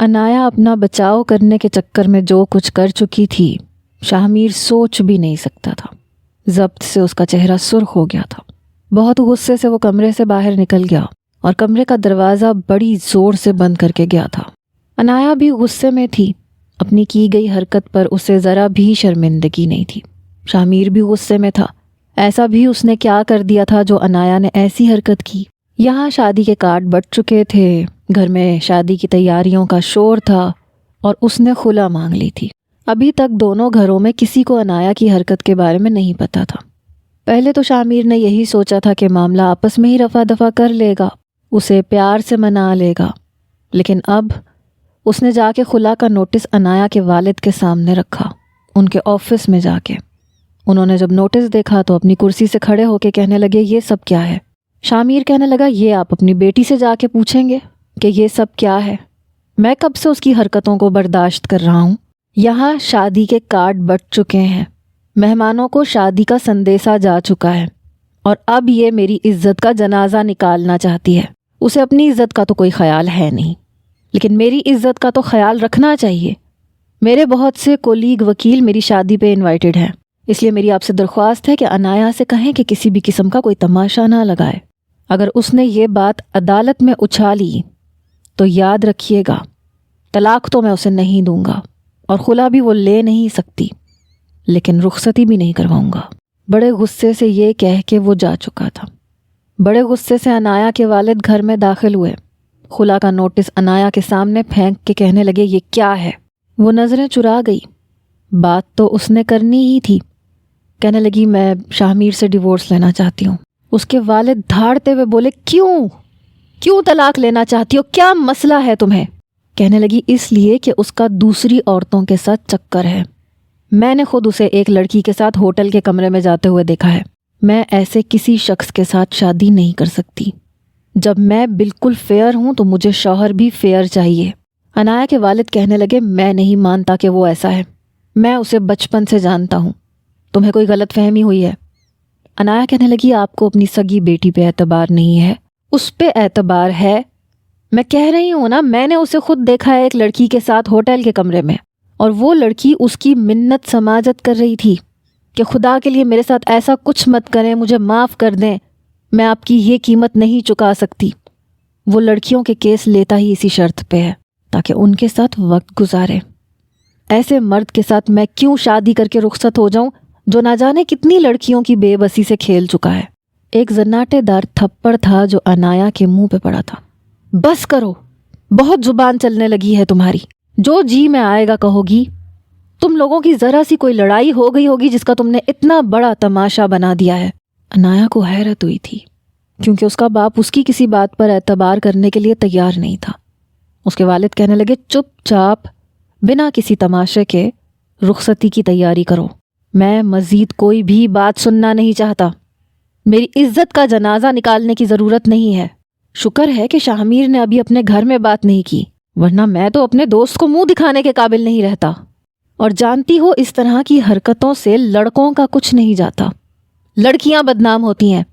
انایا اپنا بچاؤ کرنے کے چکر میں جو کچھ کر چکی تھی شاہ میر سوچ بھی نہیں سکتا تھا۔ ضبط سے اس کا چہرہ سرخ ہو گیا تھا۔ بہت غصے سے وہ کمرے سے باہر نکل گیا اور کمرے کا دروازہ بڑی زور سے بند کر کے گیا تھا۔ انایا بھی غصے میں تھی۔ اپنی کی گئی حرکت پر اسے ذرا بھی شرمندگی نہیں تھی۔ شاہ میر بھی غصے میں تھا۔ ایسا بھی اس نے کیا کر دیا تھا جو انایا نے ایسی حرکت کی؟ یہاں شادی کے کارڈ بٹ چکے تھے، گھر میں شادی کی تیاریوں کا شور تھا اور اس نے خلا مانگ لی تھی۔ ابھی تک دونوں گھروں میں کسی کو انایا کی حرکت کے بارے میں نہیں پتا تھا۔ پہلے تو شاہ میر نے یہی سوچا تھا کہ معاملہ آپس میں ہی رفع دفع کر لے گا، اسے پیار سے منا لے گا، لیکن اب اس نے جا کے خلا کا نوٹس انایا کے والد کے سامنے رکھا، ان کے آفس میں جا کے۔ انہوں نے جب نوٹس دیکھا تو اپنی کرسی سے کھڑے ہو کے کہنے لگے یہ سب کیا ہے؟ شاہ میر کہنے لگا یہ آپ اپنی بیٹی سے جا کے پوچھیں گے کہ یہ سب کیا ہے؟ میں کب سے اس کی حرکتوں کو برداشت کر رہا ہوں؟ یہاں شادی کے کارڈ بٹ چکے ہیں، مہمانوں کو شادی کا سندیسہ جا چکا ہے اور اب یہ میری عزت کا جنازہ نکالنا چاہتی ہے۔ اسے اپنی عزت کا تو کوئی خیال ہے نہیں، لیکن میری عزت کا تو خیال رکھنا چاہیے۔ میرے بہت سے کولیگ وکیل میری شادی پہ انوائٹڈ ہیں، اس لیے میری آپ سے درخواست ہے کہ انایا سے کہیں کہ کسی بھی قسم کا کوئی تماشا نہ لگائے۔ اگر اس نے یہ بات عدالت میں اچھالی تو یاد رکھیے گا طلاق تو میں اسے نہیں دوں گا اور خلا بھی وہ لے نہیں سکتی، لیکن رخصتی بھی نہیں کرواؤں گا۔ بڑے غصے سے یہ کہہ کے وہ جا چکا تھا۔ بڑے غصے سے انایا کے والد گھر میں داخل ہوئے، خلا کا نوٹس انایا کے سامنے پھینک کے کہنے لگے یہ کیا ہے؟ وہ نظریں چرا گئی۔ بات تو اس نے کرنی ہی تھی۔ کہنے لگی میں شاہ میر سے ڈیورس لینا چاہتی ہوں۔ اس کے والد دھاڑتے ہوئے بولے کیوں طلاق لینا چاہتی ہو؟ کیا مسئلہ ہے تمہیں؟ کہنے لگی اس لیے کہ اس کا دوسری عورتوں کے ساتھ چکر ہے۔ میں نے خود اسے ایک لڑکی کے ساتھ ہوٹل کے کمرے میں جاتے ہوئے دیکھا ہے۔ میں ایسے کسی شخص کے ساتھ شادی نہیں کر سکتی۔ جب میں بالکل فیئر ہوں تو مجھے شوہر بھی فیئر چاہیے۔ انایا کے والد کہنے لگے میں نہیں مانتا کہ وہ ایسا ہے، میں اسے بچپن سے جانتا ہوں، تمہیں کوئی غلط فہمی ہوئی ہے۔ انایا کہنے لگی آپ کو اپنی سگی بیٹی پہ اعتبار نہیں ہے، اس پہ اعتبار ہے۔ میں کہہ رہی ہوں نا، میں نے اسے خود دیکھا ہے ایک لڑکی کے ساتھ ہوٹل کے کمرے میں، اور وہ لڑکی اس کی منت سماجت کر رہی تھی کہ خدا کے لیے میرے ساتھ ایسا کچھ مت کریں، مجھے معاف کر دیں، میں آپ کی یہ قیمت نہیں چکا سکتی۔ وہ لڑکیوں کے کیس لیتا ہی اسی شرط پہ ہے تاکہ ان کے ساتھ وقت گزارے۔ ایسے مرد کے ساتھ میں کیوں شادی کر کے رخصت ہو جاؤں جو نہ جانے کتنی لڑکیوں کی بے بسی سے کھیل چکا ہے۔ ایک زناٹے دار تھپڑ تھا جو انایا کے منہ پہ پڑا تھا۔ بس کرو، بہت زبان چلنے لگی ہے تمہاری، جو جی میں آئے گا کہو گی۔ تم لوگوں کی ذرا سی کوئی لڑائی ہو گئی ہوگی جس کا تم نے اتنا بڑا تماشا بنا دیا ہے۔ انایا کو حیرت ہوئی تھی کیونکہ اس کا باپ اس کی کسی بات پر اعتبار کرنے کے لیے تیار نہیں تھا۔ اس کے والد کہنے لگے چپ چاپ بنا کسی تماشے کے رخصتی کی تیاری کرو، میں مزید کوئی بھی بات سننا نہیں چاہتا۔ میری عزت کا جنازہ نکالنے کی ضرورت نہیں ہے۔ شکر ہے کہ شاہ میر نے ابھی اپنے گھر میں بات نہیں کی، ورنہ میں تو اپنے دوست کو منہ دکھانے کے قابل نہیں رہتا۔ اور جانتی ہو اس طرح کی حرکتوں سے لڑکوں کا کچھ نہیں جاتا، لڑکیاں بدنام ہوتی ہیں،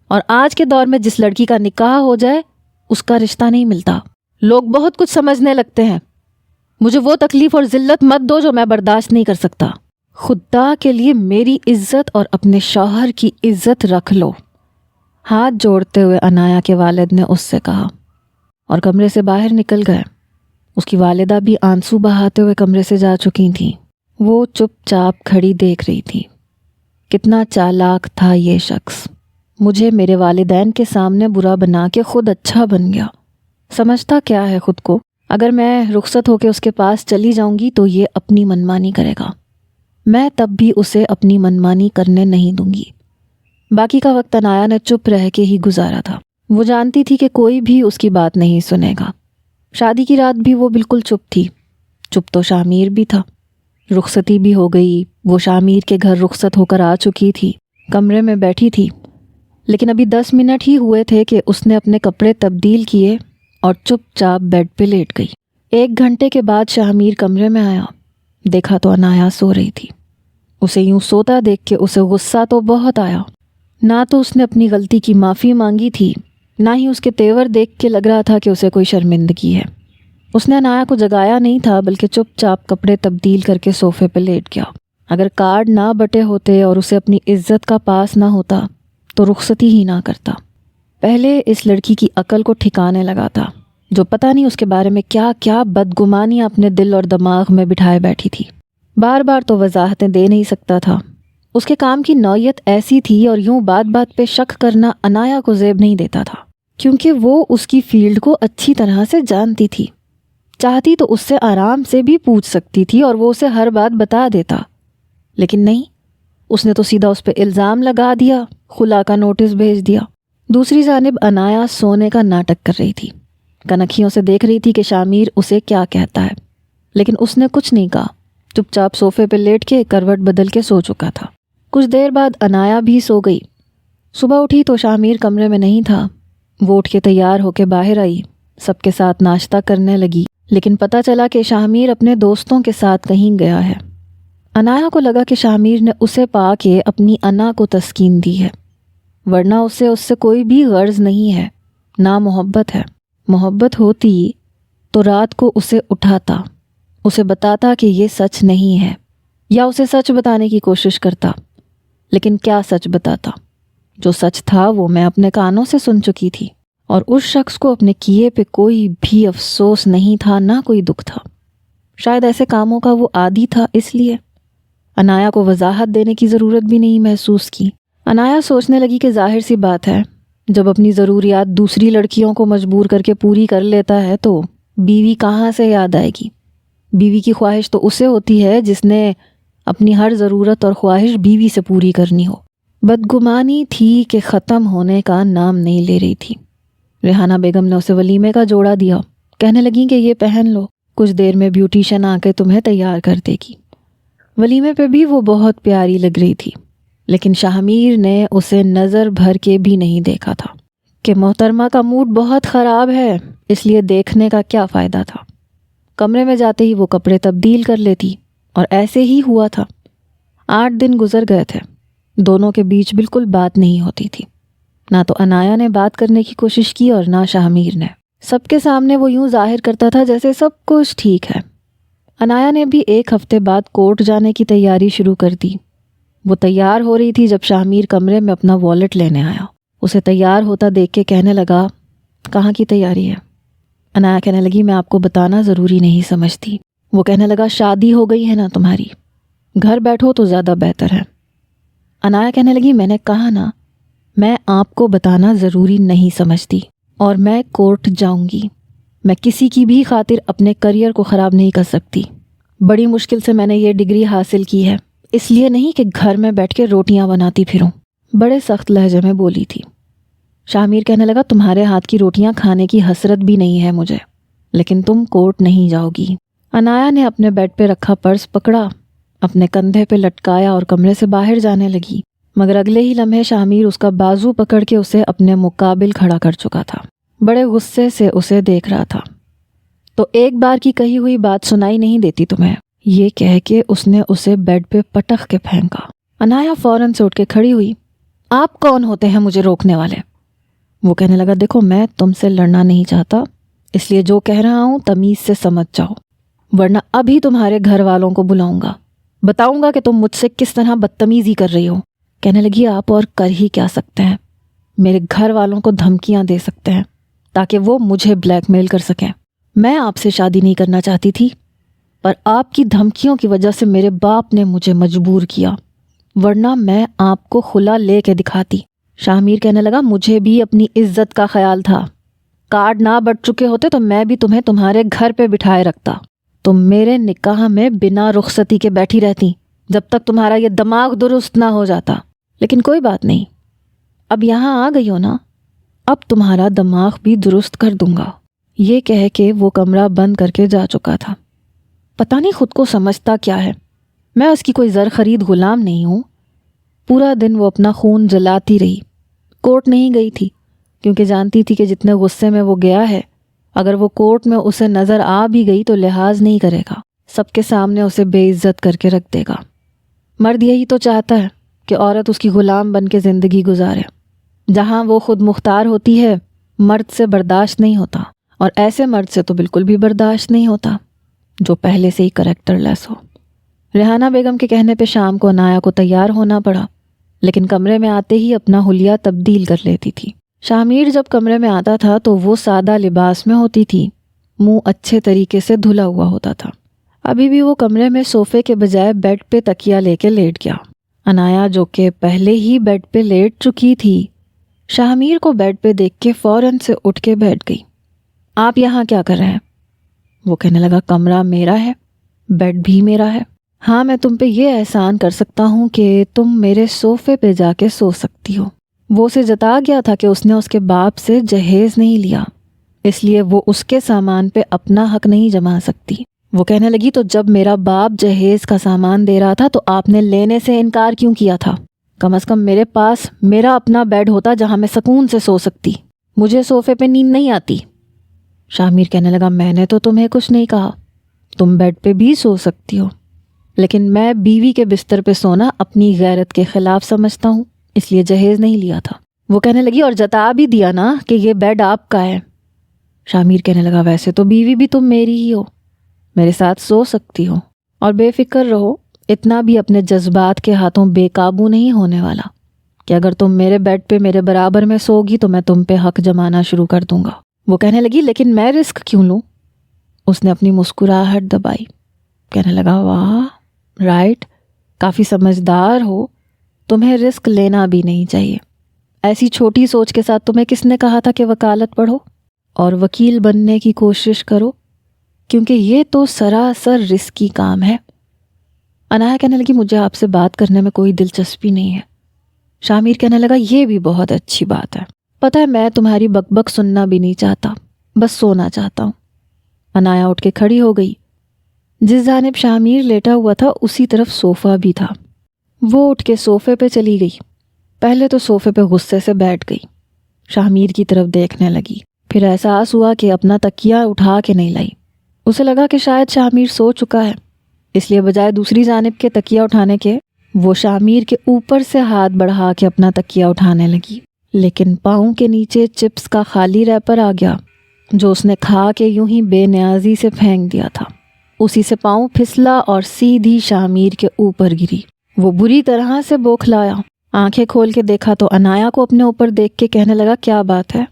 اور آج کے دور میں جس لڑکی کا نکاح ہو جائے اس کا رشتہ نہیں ملتا۔ لوگ بہت کچھ سمجھنے لگتے ہیں۔ مجھے وہ تکلیف اور ذلت مت دو جو میں برداشت نہیں کر سکتا۔ خدا کے لیے میری عزت اور اپنے شوہر کی عزت رکھ لو۔ ہاتھ جوڑتے ہوئے انایا کے والد نے اس سے کہا اور کمرے سے باہر نکل گئے۔ اس کی والدہ بھی آنسو بہاتے ہوئے کمرے سے جا چکی تھیں۔ وہ چپ چاپ کھڑی دیکھ رہی تھی۔ کتنا چالاک تھا یہ شخص، مجھے میرے والدین کے سامنے برا بنا کے خود اچھا بن گیا۔ سمجھتا کیا ہے خود کو؟ اگر میں رخصت ہو کے اس کے پاس چلی جاؤں گی تو یہ اپنی منمانی کرے گا، میں تب بھی اسے اپنی منمانی کرنے نہیں دوں گی۔ باقی کا وقت انایا نے چپ رہ کے ہی گزارا تھا۔ وہ جانتی تھی کہ کوئی بھی اس کی بات نہیں سنے گا۔ شادی کی رات بھی وہ بالکل چپ تھی۔ چپ تو شاہ میر بھی تھا۔ رخصتی بھی ہو گئی، وہ شاہ میر کے گھر رخصت ہو کر آ چکی تھی، کمرے میں بیٹھی تھی، لیکن ابھی 10 منٹ ہی ہوئے تھے کہ اس نے اپنے کپڑے تبدیل کیے اور چپ چاپ بیڈ پہ لیٹ گئی۔ 1 گھنٹے کے بعد شاہ میر کمرے میں آیا، دیکھا تو انایا سو رہی تھی۔ اسے یوں سوتا دیکھ کے اسے غصہ تو بہت آیا۔ نہ تو اس نے اپنی غلطی کی معافی مانگی تھی، نہ ہی اس کے تیور دیکھ کے لگ رہا تھا کہ اسے کوئی شرمندگی ہے۔ اس نے عنایا کو جگایا نہیں تھا بلکہ چپ چاپ کپڑے تبدیل کر کے صوفے پہ لیٹ گیا۔ اگر کارڈ نہ بٹے ہوتے اور اسے اپنی عزت کا پاس نہ ہوتا تو رخصتی ہی نہ کرتا۔ پہلے اس لڑکی کی عقل کو ٹھکانے لگاتا جو پتہ نہیں اس کے بارے میں کیا کیا بدگمانیاں اپنے دل اور دماغ میں بٹھائے بیٹھی تھی۔ بار بار تو وضاحتیں دے نہیں سکتا تھا، اس کے کام کی نوعیت ایسی تھی اور یوں بات بات پہ شک کرنا عنایا کو زیب نہیں دیتا تھا، کیونکہ وہ اس کی فیلڈ کو اچھی طرح سے جانتی تھی۔ چاہتی تو اس سے آرام سے بھی پوچھ سکتی تھی اور وہ اسے ہر بات بتا دیتا، لیکن نہیں، اس نے تو سیدھا اس پہ الزام لگا دیا، خلا کا نوٹس بھیج دیا۔ دوسری جانب عنایا سونے کا ناٹک کر رہی تھی، کنکھیوں سے دیکھ رہی تھی کہ شامیر اسے کیا کہتا ہے، لیکن اس نے کچھ نہیں کہا، چپ چاپ صوفے پہ لیٹ کے کروٹ بدل کے سو چکا تھا۔ کچھ دیر بعد عنایا بھی سو گئی۔ صبح اٹھی تو شامیر کمرے میں نہیں تھا۔ وہ اٹھ کے تیار ہو کے باہر آئی، سب کے ساتھ ناشتہ کرنے لگی، لیکن پتہ چلا کہ شامیر اپنے دوستوں کے ساتھ کہیں گیا ہے۔ عنایا کو لگا کہ شامیر نے اسے پا کے اپنی انا کو تسکین دی ہے، ورنہ اس سے کوئی بھی غرض نہیں ہے، نہ محبت ہے۔ محبت ہوتی تو رات کو اسے اٹھاتا، اسے بتاتا کہ یہ سچ نہیں ہے، یا اسے سچ بتانے کی کوشش کرتا، لیکن کیا سچ بتاتا؟ جو سچ تھا وہ میں اپنے کانوں سے سن چکی تھی، اور اس شخص کو اپنے کیے پہ کوئی بھی افسوس نہیں تھا، نہ کوئی دکھ تھا۔ شاید ایسے کاموں کا وہ عادی تھا، اس لیے عنایا کو وضاحت دینے کی ضرورت بھی نہیں محسوس کی۔ عنایا سوچنے لگی کہ ظاہر سی بات ہے، جب اپنی ضروریات دوسری لڑکیوں کو مجبور کر کے پوری کر لیتا ہے تو بیوی کہاں سے یاد آئے گی؟ بیوی کی خواہش تو اسے ہوتی ہے جس نے اپنی ہر ضرورت اور خواہش بیوی سے پوری کرنی ہو۔ بدگمانی تھی کہ ختم ہونے کا نام نہیں لے رہی تھی۔ ریحانہ بیگم نے اسے ولیمے کا جوڑا دیا، کہنے لگیں کہ یہ پہن لو، کچھ دیر میں بیوٹیشن آ کے تمہیں تیار کر دے گی۔ ولیمے پہ بھی وہ بہت پیاری لگ رہی تھی، لیکن شاہمیر نے اسے نظر بھر کے بھی نہیں دیکھا تھا کہ محترمہ کا موڈ بہت خراب ہے، اس لیے دیکھنے کا کیا فائدہ تھا۔ کمرے میں جاتے ہی وہ کپڑے تبدیل کر لیتی، اور ایسے ہی ہوا تھا۔ 8 دن گزر گئے تھے، دونوں کے بیچ بالکل بات نہیں ہوتی تھی، نہ تو عنایا نے بات کرنے کی کوشش کی اور نہ شاہمیر نے۔ سب کے سامنے وہ یوں ظاہر کرتا تھا جیسے سب کچھ ٹھیک ہے۔ عنایا نے بھی 1 ہفتے بعد کورٹ جانے کی تیاری شروع کر دی۔ وہ تیار ہو رہی تھی جب شاہمیر کمرے میں اپنا والٹ لینے آیا۔ اسے تیار ہوتا دیکھ کے کہنے لگا، کہاں کی تیاری ہے؟ عنایا کہنے لگی، میں آپ کو بتانا ضروری نہیں سمجھتی۔ وہ کہنے لگا، شادی ہو گئی ہے نا تمہاری، گھر بیٹھو تو زیادہ بہتر ہے۔ عنایا کہنے لگی، میں نے کہا نا، میں آپ کو بتانا ضروری نہیں سمجھتی، اور میں کورٹ جاؤں گی۔ میں کسی کی بھی خاطر اپنے کریئر کو خراب نہیں کر سکتی۔ بڑی مشکل سے میں نے یہ ڈگری حاصل کی ہے، اس لیے نہیں کہ گھر میں بیٹھ کے روٹیاں بناتی پھروں۔ بڑے سخت لہجے میں بولی تھی۔ شاہمیر کہنے لگا، تمہارے ہاتھ کی روٹیاں کھانے کی حسرت بھی نہیں ہے مجھے، لیکن تم کورٹ نہیں جاؤ گی۔ عنایا نے اپنے بیڈ پہ رکھا پرس پکڑا، اپنے کندھے پہ لٹکایا اور کمرے سے باہر جانے لگی، مگر اگلے ہی لمحے شاہمیر اس کا بازو پکڑ کے اسے اپنے مقابل کھڑا کر چکا تھا۔ بڑے غصے سے اسے دیکھ رہا تھا۔ تو ایک بار کی کہی ہوئی بات سنائی نہیں دیتی تمہیں؟ یہ کہہ کے اس نے اسے بیڈ پہ پٹخ کے پھینکا۔ عنایا فوراً سے اٹھ کے کھڑی ہوئی۔ آپ کون ہوتے ہیں مجھے روکنے والے؟ وہ کہنے لگا، دیکھو میں تم سے لڑنا نہیں چاہتا، اس لیے جو کہہ رہا ہوں تمیز سے سمجھ جاؤ، ورنہ ابھی تمہارے گھر والوں کو بلاؤں گا، بتاؤں گا کہ تم مجھ سے کس طرح بدتمیزی کر رہی ہو۔ کہنے لگی، آپ اور کر ہی کیا سکتے ہیں؟ میرے گھر والوں کو دھمکیاں دے سکتے ہیں تاکہ وہ مجھے بلیک میل کر سکیں۔ میں آپ سے شادی نہیں کرنا چاہتی تھی، پر آپ کی دھمکیوں کی وجہ سے میرے باپ نے مجھے مجبور کیا، ورنہ میں آپ کو خلا لے کے دکھاتی۔ شاہمیر کہنے لگا، مجھے بھی اپنی عزت کا خیال تھا، کارڈ نہ بٹ چکے ہوتے تو میں بھی تمہیں تمہارے گھر پہ بٹھائے رکھتا، تم میرے نکاح میں بنا رخصتی کے بیٹھی رہتی جب تک تمہارا یہ دماغ درست نہ ہو جاتا۔ لیکن کوئی بات نہیں، اب یہاں آ گئی ہو نا، اب تمہارا دماغ بھی درست کر دوں گا۔ یہ کہہ کے وہ کمرہ بند کر کے جا چکا تھا۔ پتہ نہیں خود کو سمجھتا کیا ہے، میں اس کی کوئی زر خرید غلام نہیں ہوں۔ پورا دن وہ اپنا خون جلاتی رہی، کورٹ نہیں گئی تھی کیونکہ جانتی تھی کہ جتنے غصے میں وہ گیا ہے، اگر وہ کورٹ میں اسے نظر آ بھی گئی تو لحاظ نہیں کرے گا، سب کے سامنے اسے بے عزت کر کے رکھ دے گا۔ مرد یہی تو چاہتا ہے کہ عورت اس کی غلام بن کے زندگی گزارے۔ جہاں وہ خود مختار ہوتی ہے، مرد سے برداشت نہیں ہوتا۔ اور ایسے مرد سے تو بالکل بھی برداشت نہیں ہوتا جو پہلے سے ہی کریکٹر لیس ہو۔ ریحانہ بیگم کے کہنے پہ شام کو عنایا کو تیار ہونا پڑا، لیکن کمرے میں آتے ہی اپنا حلیہ تبدیل کر لیتی تھی۔ شامیر جب کمرے میں آتا تھا تو وہ سادہ لباس میں ہوتی تھی، منہ اچھے طریقے سے دھلا ہوا ہوتا تھا۔ ابھی بھی وہ کمرے میں صوفے کے بجائے بیڈ پہ تکیا لے کے لیٹ گیا۔ عنایا جو کہ پہلے ہی بیڈ پہ لیٹ چکی تھی، شامیر کو بیڈ پہ دیکھ کے فوراً سے اٹھ کے بیٹھ گئی۔ آپ یہاں کیا کر رہے ہیں؟ وہ کہنے لگا کمرہ میرا ہے، بیڈ بھی میرا ہے۔ ہاں میں تم پہ یہ احسان کر سکتا ہوں کہ تم میرے صوفے پہ جا کے سو سکتی ہو۔ وہ اسے جتا گیا تھا کہ اس نے اس کے باپ سے جہیز نہیں لیا، اس لیے وہ اس کے سامان پہ اپنا حق نہیں جما سکتی۔ وہ کہنے لگی تو جب میرا باپ جہیز کا سامان دے رہا تھا تو آپ نے لینے سے انکار کیوں کیا تھا؟ کم از کم میرے پاس میرا اپنا بیڈ ہوتا جہاں میں سکون سے سو سکتی، مجھے صوفے پہ نیند نہیں آتی۔ شامیر کہنے لگا میں نے تو تمہیں کچھ نہیں کہا، تم بیڈ پہ بھی سو سکتی ہو، لیکن میں بیوی کے بستر پہ سونا اپنی غیرت کے خلاف سمجھتا ہوں، اس لیے جہیز نہیں لیا تھا۔ وہ کہنے لگی اور جتا بھی دیا نا کہ یہ بیڈ آپ کا ہے۔ شامیر کہنے لگا ویسے تو بیوی بھی تم میری ہی ہو، میرے ساتھ سو سکتی ہو، اور بے فکر رہو، اتنا بھی اپنے جذبات کے ہاتھوں بے قابو نہیں ہونے والا کہ اگر تم میرے بیڈ پہ میرے برابر میں سوگی تو میں تم پہ حق جمانا شروع کر دوں گا۔ وہ کہنے لگی لیکن میں رسک کیوں لوں؟ اس نے اپنی مسکراہٹ دبائی، کہنے لگا واہ رائٹ، کافی سمجھدار ہو، تمہیں رسک لینا بھی نہیں چاہیے۔ ایسی چھوٹی سوچ کے ساتھ تمہیں کس نے کہا تھا کہ وکالت پڑھو اور وکیل بننے کی کوشش کرو، کیونکہ یہ تو سراسر رسکی کام ہے۔ عنایا کہنے لگی مجھے آپ سے بات کرنے میں کوئی دلچسپی نہیں ہے۔ شامیر کہنے لگا یہ بھی بہت اچھی بات ہے، پتہ ہے میں تمہاری بک بک سننا بھی نہیں چاہتا، بس سونا چاہتا ہوں۔ عنایا اٹھ کے کھڑی ہو گئی، جس جانب شامیر لیٹا ہوا تھا اسی طرف صوفہ بھی تھا۔ وہ اٹھ کے صوفے پہ چلی گئی، پہلے تو صوفے پہ غصے سے بیٹھ گئی، شامیر کی طرف دیکھنے لگی، پھر احساس ہوا کہ اپنا تکیہ اٹھا کے نہیں لائی۔ اسے لگا کہ شاید شامیر سو چکا ہے، اس لیے بجائے دوسری جانب کے تکیہ اٹھانے کے وہ شامیر کے اوپر سے ہاتھ بڑھا کے اپنا تکیہ اٹھانے لگی، لیکن پاؤں کے نیچے چپس کا خالی ریپر آ گیا جو اس نے کھا کے یوں ہی بے نیازی سے پھینک دیا تھا۔ اسی سے پاؤں پھسلا اور سیدھی شامیر کے اوپر گری۔ وہ بری طرح سے بوکھلایا، آنکھیں کھول کے دیکھا تو عنایا کو اپنے اوپر دیکھ کے کہنے لگا کیا بات ہے،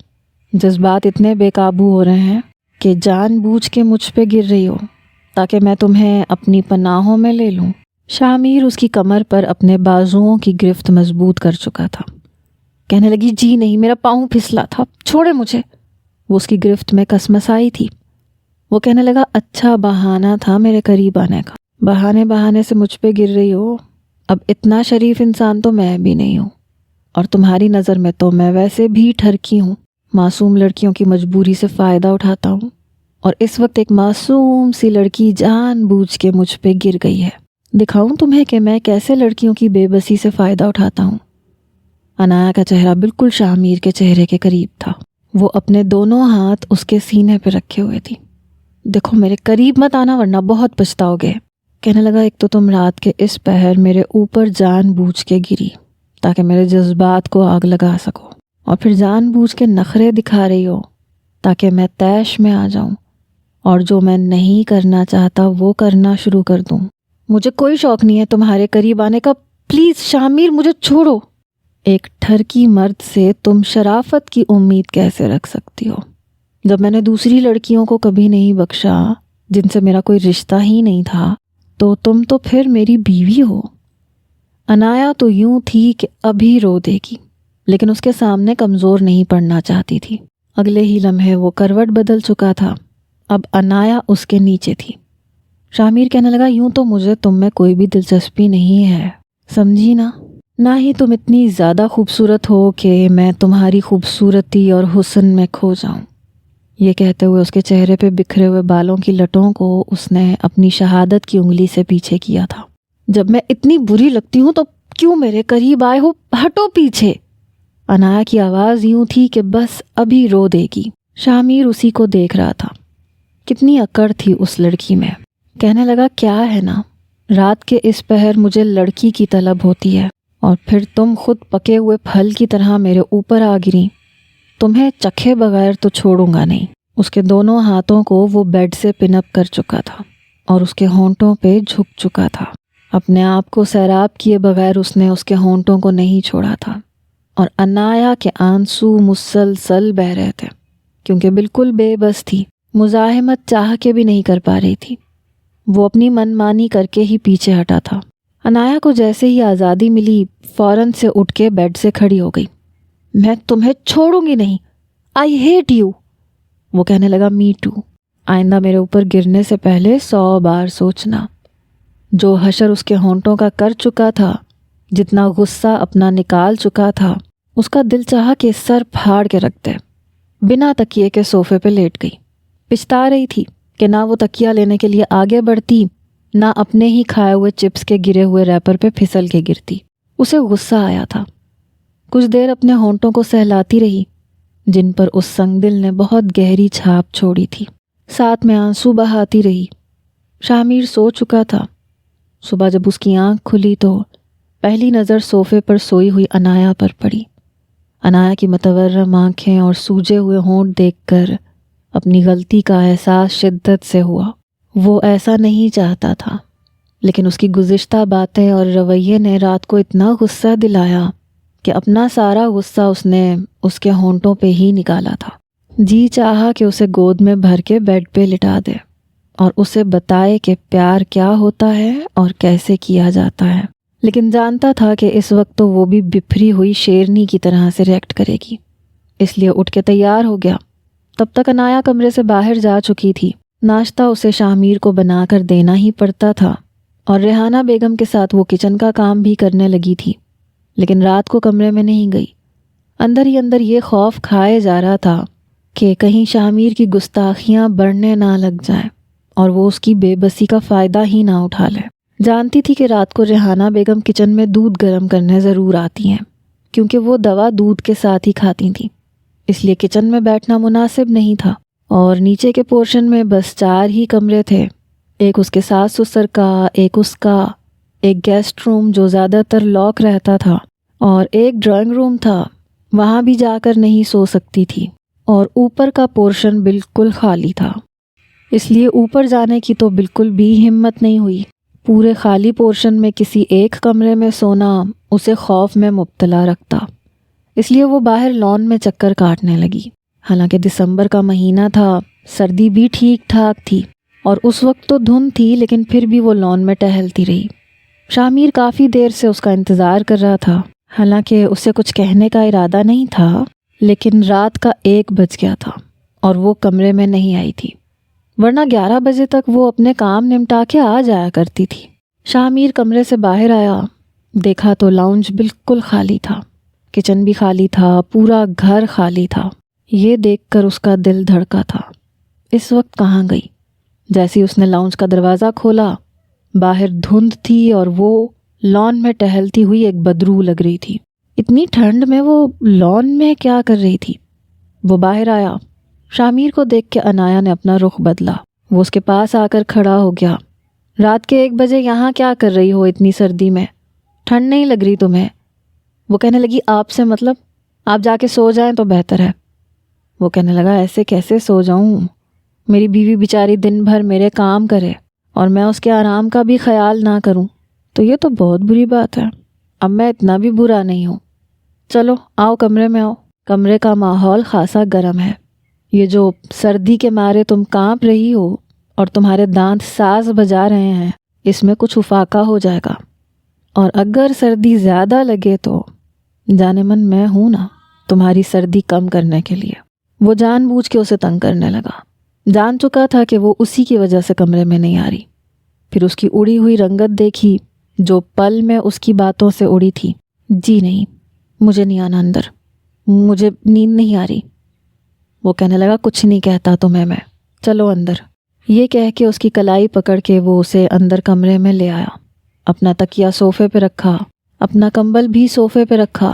جذبات اتنے بے قابو ہو رہے ہیں کہ جان بوجھ کے مجھ پہ گر رہی ہو تاکہ میں تمہیں اپنی پناہوں میں لے لوں۔ شامیر اس کی کمر پر اپنے بازوؤں کی گرفت مضبوط کر چکا تھا، کہنے لگی جی نہیں، میرا پاؤں پھسلا تھا، چھوڑے مجھے۔ وہ اس کی گرفت میں کسمسائی تھی۔ وہ کہنے لگا اچھا بہانہ تھا میرے قریب آنے کا، بہانے سے مجھ پہ گر رہی ہو، اب اتنا شریف انسان تو میں بھی نہیں ہوں، اور تمہاری نظر میں تو میں ویسے بھی ٹھرکی ہوں، معصوم لڑکیوں کی مجبوری سے فائدہ اٹھاتا ہوں، اور اس وقت ایک معصوم سی لڑکی جان بوجھ کے مجھ پہ گر گئی ہے، دکھاؤں تمہیں کہ میں کیسے لڑکیوں کی بے بسی سے فائدہ اٹھاتا ہوں۔ عنایا کا چہرہ بالکل شامیر کے چہرے کے قریب تھا، وہ اپنے دونوں ہاتھ اس کے سینے پہ رکھے ہوئے تھی۔ دیکھو میرے قریب مت آنا ورنہ بہت پچھتاؤ گے۔ کہنے لگا ایک تو تم رات کے اس پہر میرے اوپر جان بوجھ کے گری تاکہ میرے جذبات کو آگ لگا سکو، اور پھر جان بوجھ کے نخرے دکھا رہی ہو تاکہ میں طیش میں آ جاؤں اور جو میں نہیں کرنا چاہتا وہ کرنا شروع کر دوں۔ مجھے کوئی شوق نہیں ہے تمہارے قریب آنے کا، پلیز شامیر مجھے چھوڑو۔ ایک ٹھرکی مرد سے تم شرافت کی امید کیسے رکھ سکتی ہو جب میں نے دوسری لڑکیوں کو کبھی نہیں بخشا جن سے میرا کوئی رشتہ ہی نہیں تھا، تو تم تو پھر میری بیوی ہو۔ عنایا تو یوں تھی کہ ابھی رو دے گی، لیکن اس کے سامنے کمزور نہیں پڑنا چاہتی تھی۔ اگلے ہی لمحے وہ کروٹ بدل چکا تھا، اب عنایا اس کے نیچے تھی۔ شامیر کہنے لگا یوں تو مجھے تم میں کوئی بھی دلچسپی نہیں ہے، سمجھی نا؟ نہ ہی تم اتنی زیادہ خوبصورت ہو کہ میں تمہاری خوبصورتی اور حسن میں کھو جاؤں۔ یہ کہتے ہوئے اس کے چہرے پہ بکھرے ہوئے بالوں کی لٹوں کو اس نے اپنی شہادت کی انگلی سے پیچھے کیا تھا۔ جب میں اتنی بری لگتی ہوں تو کیوں میرے قریب آئے ہو، ہٹو پیچھے۔ عنایا کی آواز یوں تھی کہ بس ابھی رو دے گی۔ شامیر اسی کو دیکھ رہا تھا، کتنی اکڑ تھی اس لڑکی میں۔ کہنے لگا کیا ہے نا، رات کے اس پہر مجھے لڑکی کی طلب ہوتی ہے اور پھر تم خود پکے ہوئے پھل کی طرح میرے اوپر آ گری، تمہیں چکھے بغیر تو چھوڑوں گا نہیں۔ اس کے دونوں ہاتھوں کو وہ بیڈ سے پن اپ کر چکا تھا اور اس کے ہونٹوں پہ جھک چکا تھا۔ اپنے آپ کو سیراب کیے بغیر اس نے اس کے ہونٹوں کو نہیں چھوڑا تھا، اور عنایا کے آنسو مسلسل بہہ رہے تھے کیونکہ بالکل بے بس تھی، مزاحمت چاہ کے بھی نہیں کر پا رہی تھی۔ وہ اپنی من مانی کر کے ہی پیچھے ہٹا تھا۔ عنایا کو جیسے ہی آزادی ملی فوراً سے اٹھ کے بیڈ سے کھڑی ہو گئی۔ میں تمہیں چھوڑوں گی نہیں، آئی ہیٹ یو۔ وہ کہنے لگا می ٹو، آئندہ میرے اوپر گرنے سے پہلے 100 بار سوچنا۔ جو حشر اس کے ہونٹوں کا کر چکا تھا، جتنا غصہ اپنا نکال چکا تھا، اس کا دل چاہا کہ سر پھاڑ کے رکھ دے۔ بنا تکیے کے صوفے پہ لیٹ گئی، پچھتا رہی تھی کہ نہ وہ تکیہ لینے کے لیے آگے بڑھتی، نہ اپنے ہی کھائے ہوئے چپس کے گرے ہوئے ریپر پہ پھسل کے گرتی۔ اسے غصہ آیا تھا۔ کچھ دیر اپنے ہونٹوں کو سہلاتی رہی جن پر اس سنگ دل نے بہت گہری چھاپ چھوڑی تھی، ساتھ میں آنسو بہاتی رہی۔ شاہ سو چکا تھا۔ صبح جب اس کی آنکھ کھلی تو پہلی نظر صوفے پر سوئی ہوئی عنایا پر پڑی۔ عنایا کی متورم آنکھیں اور سوجے ہوئے ہونٹ دیکھ کر اپنی غلطی کا احساس شدت سے ہوا۔ وہ ایسا نہیں چاہتا تھا، لیکن اس کی گزشتہ باتیں اور رویے نے رات کو اتنا غصہ دلایا کہ اپنا سارا غصہ اس نے اس کے ہونٹوں پہ ہی نکالا تھا۔ جی چاہا کہ اسے گود میں بھر کے بیڈ پہ لٹا دے اور اسے بتائے کہ پیار کیا ہوتا ہے اور کیسے کیا جاتا ہے، لیکن جانتا تھا کہ اس وقت تو وہ بھی بپھری ہوئی شیرنی کی طرح سے ریئیکٹ کرے گی، اس لیے اٹھ کے تیار ہو گیا۔ تب تک عنایا کمرے سے باہر جا چکی تھی۔ ناشتہ اسے شاہ کو بنا کر دینا ہی پڑتا تھا، اور ریحانہ بیگم کے ساتھ وہ کچن کا کام بھی کرنے لگی تھی، لیکن رات کو کمرے میں نہیں گئی۔ اندر ہی اندر یہ خوف کھائے جا رہا تھا کہ کہیں شاہ کی گستاخیاں بڑھنے نہ لگ جائیں اور وہ اس کی بے بسی کا فائدہ ہی نہ اٹھا لے۔ جانتی تھی کہ رات کو ریحانہ بیگم کچن میں دودھ گرم کرنے ضرور آتی ہیں، کیونکہ وہ دوا دودھ کے ساتھ ہی کھاتی تھیں، اس لیے کچن میں بیٹھنا مناسب نہیں تھا۔ اور نیچے کے پورشن میں بس 4 ہی کمرے تھے، ایک اس کے ساس سسر کا، ایک اس کا، ایک گیسٹ روم جو زیادہ تر لاک رہتا تھا، اور ایک ڈرائنگ روم تھا، وہاں بھی جا کر نہیں سو سکتی تھی، اور اوپر کا پورشن بالکل خالی تھا، اس لیے اوپر جانے کی تو بالکل بھی ہمت نہیں ہوئی۔ پورے خالی پورشن میں کسی ایک کمرے میں سونا اسے خوف میں مبتلا رکھتا، اس لیے وہ باہر لان میں چکر کاٹنے لگی۔ حالانکہ دسمبر کا مہینہ تھا، سردی بھی ٹھیک ٹھاک تھی، اور اس وقت تو دھند تھی، لیکن پھر بھی وہ لان میں ٹہلتی رہی۔ شاہ کافی دیر سے اس کا انتظار کر رہا تھا، حالانکہ اسے کچھ کہنے کا ارادہ نہیں تھا، لیکن رات کا 1 بج گیا تھا اور وہ کمرے میں نہیں آئی تھی، ورنہ 11 بجے تک وہ اپنے کام نمٹا کے آ جایا کرتی تھی۔ شاہ کمرے سے باہر آیا، دیکھا تو لاؤنج بالکل خالی تھا، کچن بھی خالی تھا، پورا گھر خالی تھا۔ یہ دیکھ کر اس کا دل دھڑکا تھا۔ اس وقت کہاں گئی؟ جیسے اس نے لاؤنج کا دروازہ کھولا، باہر دھند تھی اور وہ لان میں ٹہلتی ہوئی ایک بدرو لگ رہی تھی۔ اتنی ٹھنڈ میں وہ لان میں کیا کر رہی تھی؟ وہ باہر آیا۔ شاہ کو دیکھ کے عنایا نے اپنا رخ بدلا۔ وہ اس کے پاس آ کر کھڑا ہو گیا۔ رات کے 1 بجے یہاں کیا کر رہی ہو اتنی سردی میں؟ ٹھنڈ نہیں لگ رہی تمہیں؟ وہ کہنے لگی آپ سے مطلب؟ آپ جا کے سو جائیں تو بہتر ہے۔ وہ کہنے لگا ایسے کیسے سو جاؤں؟ میری بیوی بیچاری دن بھر میرے کام کرے اور میں اس کے آرام کا بھی خیال نہ کروں تو یہ تو بہت بری بات ہے۔ اب میں اتنا بھی برا نہیں ہوں، چلو آؤ کمرے میں آؤ۔ کمرے کا ماحول خاصا گرم ہے، یہ جو سردی کے مارے تم کانپ رہی ہو اور تمہارے دانت ساز بجا رہے ہیں، اس میں کچھ افاقہ ہو جائے گا، اور اگر سردی زیادہ لگے تو جانے من میں ہوں نا تمہاری سردی کم کرنے کے لیے۔ وہ جان بوجھ کے اسے تنگ کرنے لگا، جان چکا تھا کہ وہ اسی کی وجہ سے کمرے میں نہیں آ رہی۔ پھر اس کی اڑی ہوئی رنگت دیکھی جو پل میں اس کی باتوں سے اڑی تھی۔ جی نہیں، مجھے نہیں آنا اندر، مجھے نیند نہیں آ رہی۔ وہ کہنے لگا کچھ نہیں کہتا تمہیں میں، چلو اندر۔ یہ کہہ کے اس کی کلائی پکڑ کے وہ اسے اندر کمرے میں لے آیا، اپنا تکیہ صوفے پہ رکھا، اپنا کمبل بھی صوفے پہ رکھا،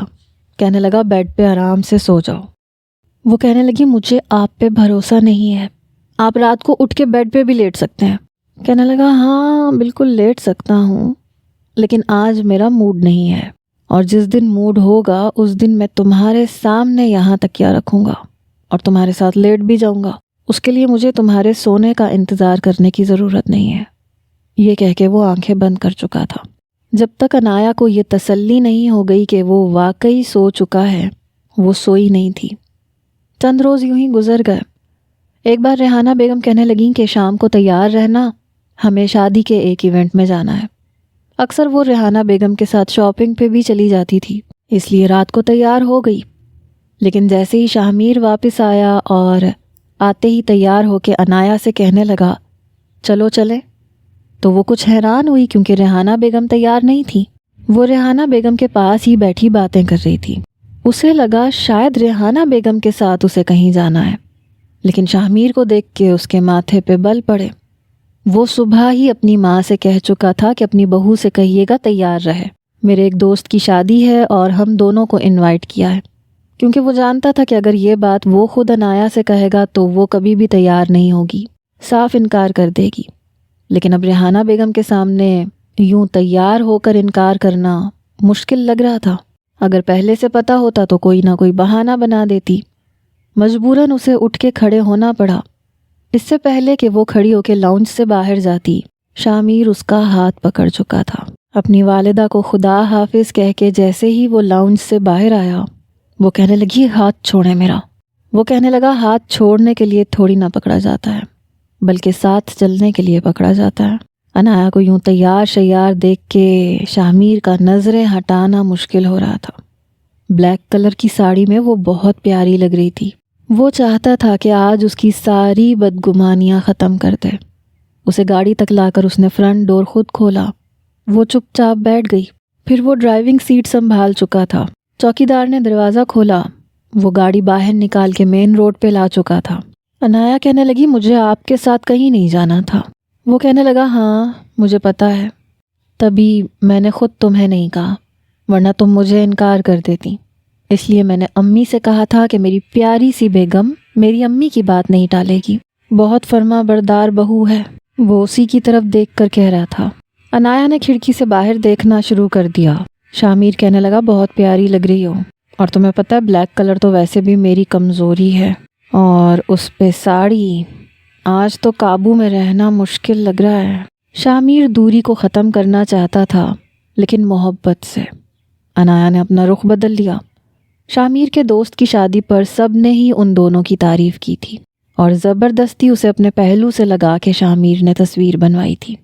کہنے لگا بیڈ پہ آرام سے سو جاؤ۔ وہ کہنے لگی مجھے آپ پہ بھروسہ نہیں ہے، آپ رات کو اٹھ کے بیڈ پہ بھی لیٹ سکتے ہیں۔ کہنے لگا ہاں بالکل لیٹ سکتا ہوں، لیکن آج میرا موڈ نہیں ہے، اور جس دن موڈ ہوگا اس دن میں تمہارے سامنے یہاں تکیہ رکھوں گا اور تمہارے ساتھ لیٹ بھی جاؤں گا۔ اس کے لیے مجھے تمہارے سونے کا انتظار کرنے کی ضرورت نہیں ہے۔ یہ کہہ کے وہ آنکھیں بند کر چکا تھا۔ جب تک عنایا کو یہ تسلی نہیں ہو گئی کہ وہ واقعی سو چکا ہے، وہ سوئی نہیں تھی۔ چند روز یوں ہی گزر گئے۔ ایک بار ریحانہ بیگم کہنے لگیں کہ شام کو تیار رہنا، ہمیں شادی کے ایک ایونٹ میں جانا ہے۔ اکثر وہ ریحانہ بیگم کے ساتھ شاپنگ پہ بھی چلی جاتی تھی، اس لیے رات کو تیار ہو گئی۔ لیکن جیسے ہی شاہمیر واپس آیا اور آتے ہی تیار ہو کے عنایا سے کہنے لگا چلو چلیں، تو وہ کچھ حیران ہوئی کیونکہ ریحانہ بیگم تیار نہیں تھی۔ وہ ریحانہ بیگم کے پاس ہی بیٹھی باتیں کر رہی تھی۔ اسے لگا شاید ریحانہ بیگم کے ساتھ اسے کہیں جانا ہے، لیکن شاہمیر کو دیکھ کے اس کے ماتھے پہ بل پڑے۔ وہ صبح ہی اپنی ماں سے کہہ چکا تھا کہ اپنی بہو سے کہیے گا تیار رہے، میرے ایک دوست کی شادی ہے اور ہم دونوں کو انوائٹ کیا ہے، کیونکہ وہ جانتا تھا کہ اگر یہ بات وہ خود عنایا سے کہے گا تو وہ کبھی بھی تیار نہیں ہوگی، صاف انکار کر دے گی۔ لیکن اب ریحانہ بیگم کے سامنے یوں تیار ہو کر انکار کرنا مشکل لگ رہا تھا۔ اگر پہلے سے پتہ ہوتا تو کوئی نہ کوئی بہانہ بنا دیتی۔ مجبوراً اسے اٹھ کے کھڑے ہونا پڑا۔ اس سے پہلے کہ وہ کھڑی ہو کے لاؤنج سے باہر جاتی، شاہمیر اس کا ہاتھ پکڑ چکا تھا۔ اپنی والدہ کو خدا حافظ کہہ کے جیسے ہی وہ لاؤنج سے باہر آیا، وہ کہنے لگی ہاتھ چھوڑے میرا۔ وہ کہنے لگا ہاتھ چھوڑنے کے لیے تھوڑی نہ پکڑا جاتا ہے، بلکہ ساتھ چلنے کے لیے پکڑا جاتا ہے۔ عنایا کو یوں تیار شیار دیکھ کے شاہمیر کا نظریں ہٹانا مشکل ہو رہا تھا۔ بلیک کلر کی ساڑی میں وہ بہت پیاری لگ رہی تھی۔ وہ چاہتا تھا کہ آج اس کی ساری بدگمانیاں ختم کر دے۔ اسے گاڑی تک لا کر اس نے فرنٹ ڈور خود کھولا۔ وہ چپ چاپ بیٹھ گئی۔ پھر وہ ڈرائیونگ سیٹ سنبھال چکا تھا۔ چوکیدار نے دروازہ کھولا۔ وہ گاڑی باہر نکال کے مین روڈ پہ لا چکا تھا۔ عنایا کہنے لگی مجھے آپ کے ساتھ کہیں نہیں جانا تھا۔ وہ کہنے لگا ہاں مجھے پتہ ہے، تبھی میں نے خود تمہیں نہیں کہا، ورنہ تم مجھے انکار کر دیتی۔ اس لیے میں نے امی سے کہا تھا کہ میری پیاری سی بیگم میری امی کی بات نہیں ٹالے گی، بہت فرما بردار بہو ہے۔ وہ اسی کی طرف دیکھ کر کہہ رہا تھا۔ عنایا نے کھڑکی سے باہر دیکھنا شروع کر دیا۔ شاہمیر کہنے لگا بہت پیاری لگ رہی ہو، اور تمہیں پتہ ہے بلیک کلر تو ویسے بھی میری کمزوری ہے، اور اس پہ ساڑی، آج تو قابو میں رہنا مشکل لگ رہا ہے۔ شاہمیر دوری کو ختم کرنا چاہتا تھا، لیکن محبت سے۔ عنایا نے اپنا رخ بدل لیا۔ شاہمیر کے دوست کی شادی پر سب نے ہی ان دونوں کی تعریف کی تھی، اور زبردستی اسے اپنے پہلو سے لگا کے شاہمیر نے تصویر بنوائی تھی۔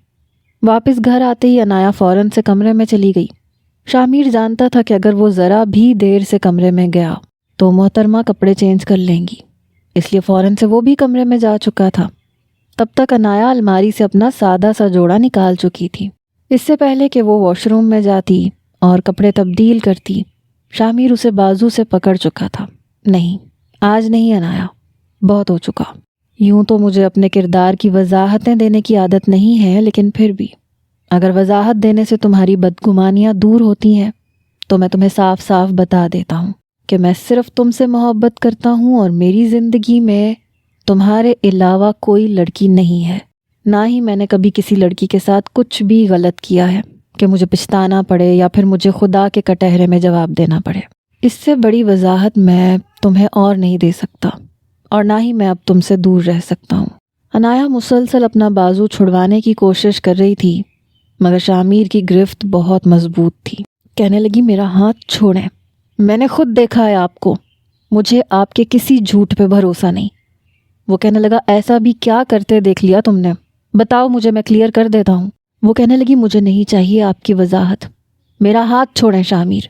واپس گھر آتے ہی عنایا فوراً سے کمرے میں چلی گئی۔ شاہمیر جانتا تھا کہ اگر وہ ذرا بھی دیر سے کمرے میں گیا تو محترمہ کپڑے چینج کر لیں گی، اس لیے فوراً سے وہ بھی کمرے میں جا چکا تھا۔ تب تک عنایا الماری سے اپنا سادہ سا جوڑا نکال چکی تھی۔ اس سے پہلے کہ وہ واش روم میں جاتی اور کپڑے تبدیل کرتی، شاہمیر اسے بازو سے پکڑ چکا تھا۔ نہیں، آج نہیں عنایا، بہت ہو چکا۔ یوں تو مجھے اپنے کردار کی وضاحتیں دینے کی عادت نہیں ہے، لیکن پھر بھی اگر وضاحت دینے سے تمہاری بدگمانیاں دور ہوتی ہیں تو میں تمہیں صاف صاف بتا دیتا ہوں کہ میں صرف تم سے محبت کرتا ہوں، اور میری زندگی میں تمہارے علاوہ کوئی لڑکی نہیں ہے۔ نہ ہی میں نے کبھی کسی لڑکی کے ساتھ کچھ بھی غلط کیا ہے کہ مجھے پچھتانا پڑے یا پھر مجھے خدا کے کٹہرے میں جواب دینا پڑے۔ اس سے بڑی وضاحت میں تمہیں اور نہیں دے سکتا، اور نہ ہی میں اب تم سے دور رہ سکتا ہوں۔ عنایا مسلسل اپنا بازو چھڑوانے کی کوشش کر رہی تھی، مگر شاہمیر کی گرفت بہت مضبوط تھی۔ کہنے لگی میرا ہاتھ چھوڑیں، میں نے خود دیکھا ہے آپ کو، مجھے آپ کے کسی جھوٹ پہ بھروسہ نہیں۔ وہ کہنے لگا ایسا بھی کیا کرتے دیکھ لیا تم نے، بتاؤ مجھے، میں کلیئر کر دیتا ہوں۔ وہ کہنے لگی مجھے نہیں چاہیے آپ کی وضاحت، میرا ہاتھ چھوڑیں شاہمیر۔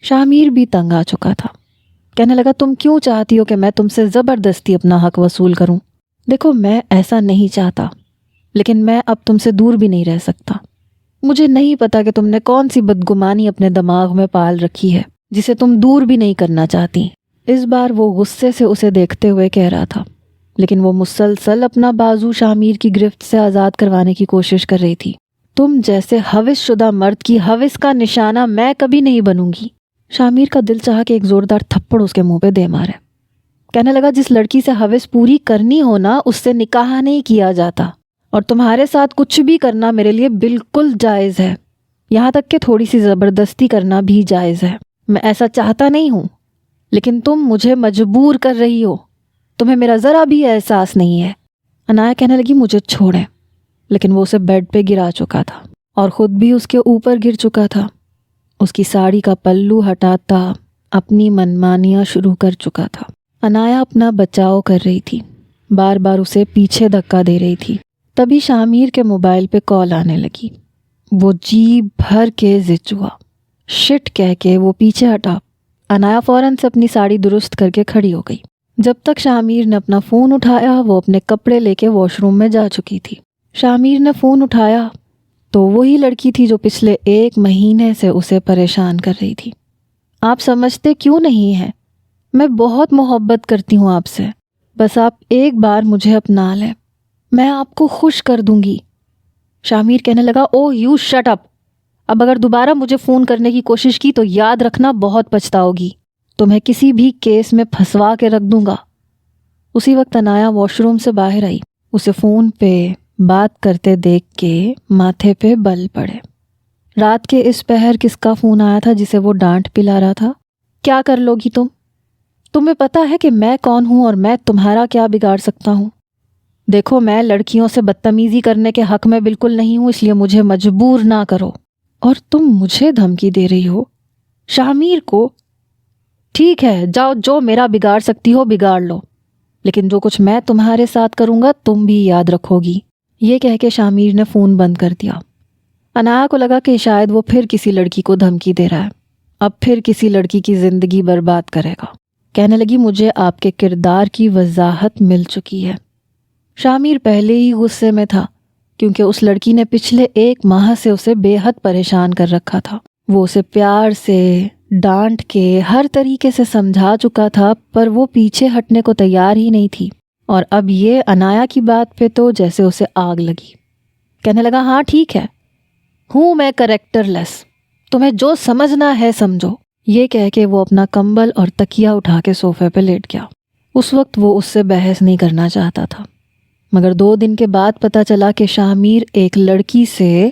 شاہمیر بھی تنگ آ چکا تھا۔ کہنے لگا تم کیوں چاہتی ہو کہ میں تم سے زبردستی اپنا حق وصول کروں؟ دیکھو میں ایسا نہیں چاہتا، لیکن میں اب تم سے دور بھی نہیں رہ سکتا۔ مجھے نہیں پتا کہ تم نے کون سی بدگمانی اپنے دماغ میں پال رکھی ہے جسے تم دور بھی نہیں کرنا چاہتی۔ اس بار وہ غصے سے اسے دیکھتے ہوئے کہہ رہا تھا، لیکن وہ مسلسل اپنا بازو شاہمیر کی گرفت سے آزاد کروانے کی کوشش کر رہی تھی۔ تم جیسے ہوس شدہ مرد کی ہوس کا نشانہ میں کبھی نہیں بنوں گی۔ شاہمیر کا دل چاہا کہ ایک زوردار تھپڑ اس کے منہ پہ دے مارے۔ کہنے لگا جس لڑکی سے ہوس پوری کرنی ہو نا، اس سے نکاح نہیں کیا جاتا، اور تمہارے ساتھ کچھ بھی کرنا میرے لیے بالکل جائز ہے، یہاں تک کہ تھوڑی سی زبردستی کرنا بھی جائز ہے۔ میں ایسا چاہتا نہیں ہوں، لیکن تم مجھے مجبور کر رہی ہو۔ تمہیں میرا ذرا بھی احساس نہیں ہے۔ عنایا کہنے لگی مجھے چھوڑیں، لیکن وہ اسے بیڈ پہ گرا چکا تھا اور خود بھی اس کے اوپر گر چکا تھا۔ اس کی ساڑی کا پلو ہٹاتا اپنی منمانیاں شروع کر چکا تھا۔ عنایا اپنا بچاؤ کر رہی تھی، بار بار اسے پیچھے دھکا دے رہی تھی۔ تبھی شامیر کے موبائل پہ کال آنے لگی۔ وہ جی بھر کے زچ ہوا۔ شٹ کہہ کے وہ پیچھے ہٹا۔ عنایا فوراً سے اپنی ساڑی درست کر کے کھڑی ہو گئی۔ جب تک شامیر نے اپنا فون اٹھایا وہ اپنے کپڑے لے کے واش روم میں جا چکی تھی۔ شامیر نے فون اٹھایا تو وہی لڑکی تھی جو پچھلے 1 مہینے سے اسے پریشان کر رہی تھی۔ آپ سمجھتے کیوں نہیں ہیں؟ میں بہت محبت کرتی ہوں آپ سے، بس آپ ایک بار مجھے اپنا لیں، میں آپ کو خوش کر دوں گی۔ شامیر کہنے لگا اوہ یو شٹ اپ، اب اگر دوبارہ مجھے فون کرنے کی کوشش کی تو یاد رکھنا بہت پچھتاؤ گی، تمہیں کسی بھی کیس میں پھنسوا کے رکھ دوں گا۔ اسی وقت عنایا واش روم سے باہر آئی۔ اسے فون پہ بات کرتے دیکھ کے ماتھے پہ بل پڑے۔ رات کے اس پہر کس کا فون آیا تھا جسے وہ ڈانٹ پلا رہا تھا؟ کیا کر لو گی تم؟ تمہیں پتہ ہے کہ میں کون ہوں اور میں تمہارا کیا بگاڑ سکتا ہوں؟ دیکھو میں لڑکیوں سے بدتمیزی کرنے کے حق میں بالکل نہیں ہوں، اس لیے مجھے مجبور نہ کرو۔ اور تم مجھے دھمکی دے رہی ہو شامیر کو؟ ٹھیک ہے جاؤ، جو میرا بگاڑ سکتی ہو بگاڑ لو، لیکن جو کچھ میں تمہارے ساتھ کروں گا تم بھی یاد رکھو گی۔ یہ کہہ کے شامیر نے فون بند کر دیا۔ عنایا کو لگا کہ شاید وہ پھر کسی لڑکی کو دھمکی دے رہا ہے، اب پھر کسی لڑکی کی زندگی برباد کرے گا۔ کہنے لگی مجھے آپ کے کردار کی وضاحت مل چکی ہے۔ شامیر پہلے ہی غصے میں تھا کیونکہ اس لڑکی نے پچھلے 1 ماہ سے اسے بے حد پریشان کر رکھا تھا۔ وہ اسے پیار سے ڈانٹ کے ہر طریقے سے سمجھا چکا تھا، پر وہ پیچھے ہٹنے کو تیار ہی نہیں تھی، اور اب یہ عنایا کی بات پہ تو جیسے اسے آگ لگی۔ کہنے لگا ہاں ٹھیک ہے، ہوں میں کریکٹر لیس، تمہیں جو سمجھنا ہے سمجھو۔ یہ کہہ کے وہ اپنا کمبل اور تکیہ اٹھا کے صوفے پہ لیٹ گیا۔ اس وقت وہ اس سے بحث نہیں کرنا چاہتا تھا، مگر 2 دن کے بعد پتہ چلا کہ شامیر ایک لڑکی سے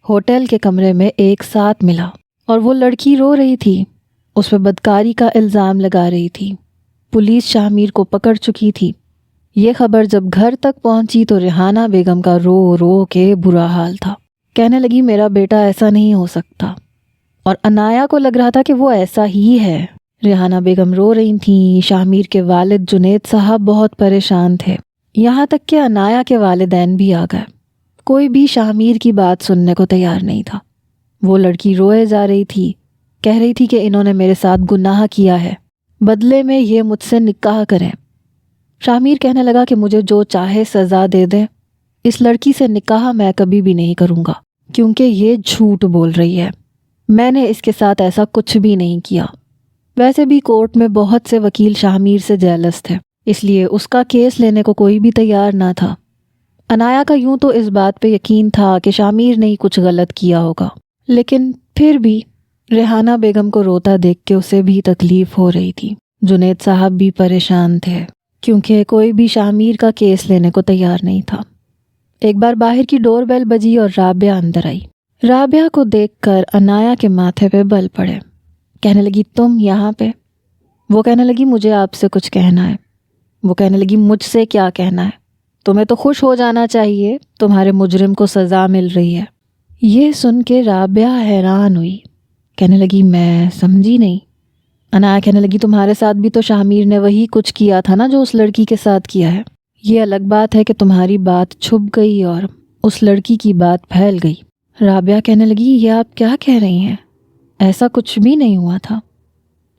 ہوٹل کے کمرے میں ایک ساتھ ملا، اور وہ لڑکی رو رہی تھی، اس پہ بدکاری کا الزام لگا رہی تھی۔ پولیس شامیر کو پکڑ چکی تھی۔ یہ خبر جب گھر تک پہنچی تو ریحانہ بیگم کا رو رو کے برا حال تھا۔ کہنے لگی میرا بیٹا ایسا نہیں ہو سکتا، اور عنایا کو لگ رہا تھا کہ وہ ایسا ہی ہے۔ ریحانہ بیگم رو رہی تھیں۔ شامیر کے والد جنید صاحب بہت پریشان تھے، یہاں تک کہ عنایا کے والدین بھی آ گئے۔ کوئی بھی شامیر کی بات سننے کو تیار نہیں تھا۔ وہ لڑکی روئے جا رہی تھی، کہہ رہی تھی کہ انہوں نے میرے ساتھ گناہ کیا ہے، بدلے میں یہ مجھ سے نکاح کریں۔ شامیر کہنے لگا کہ مجھے جو چاہے سزا دے دیں، اس لڑکی سے نکاح میں کبھی بھی نہیں کروں گا، کیونکہ یہ جھوٹ بول رہی ہے، میں نے اس کے ساتھ ایسا کچھ بھی نہیں کیا۔ ویسے بھی کورٹ میں بہت سے وکیل شامیر سے جیلس تھے، اس لیے اس کا کیس لینے کو کوئی بھی تیار نہ تھا۔ عنایا کا یوں تو اس بات پہ یقین تھا کہ شامیر نے ہی کچھ غلط کیا ہوگا، لیکن پھر بھی ریحانہ بیگم کو روتا دیکھ کے اسے بھی تکلیف ہو رہی تھی۔ جنید صاحب بھی پریشان تھے کیونکہ کوئی بھی شامیر کا کیس لینے کو تیار نہیں تھا۔ ایک بار باہر کی ڈور بیل بجی اور رابعہ اندر آئی۔ رابعہ کو دیکھ کر عنایا کے ماتھے پہ بل پڑے۔ کہنے لگی تم یہاں پہ؟ وہ کہنے لگی مجھے آپ سے کچھ کہنا ہے۔ وہ کہنے لگی مجھ سے کیا کہنا ہے؟ تمہیں تو خوش ہو جانا چاہیے، تمہارے مجرم کو سزا مل رہی ہے۔ یہ سن کے رابعہ حیران ہوئی، کہنے لگی میں سمجھی نہیں۔ عنایا کہنے لگی تمہارے ساتھ بھی تو شامیر نے وہی کچھ کیا تھا نا جو اس لڑکی کے ساتھ کیا ہے۔ یہ الگ بات ہے کہ تمہاری بات چھپ گئی اور اس لڑکی کی بات پھیل گئی۔ رابعہ کہنے لگی یہ آپ کیا کہہ رہی ہیں؟ ایسا کچھ بھی نہیں ہوا تھا۔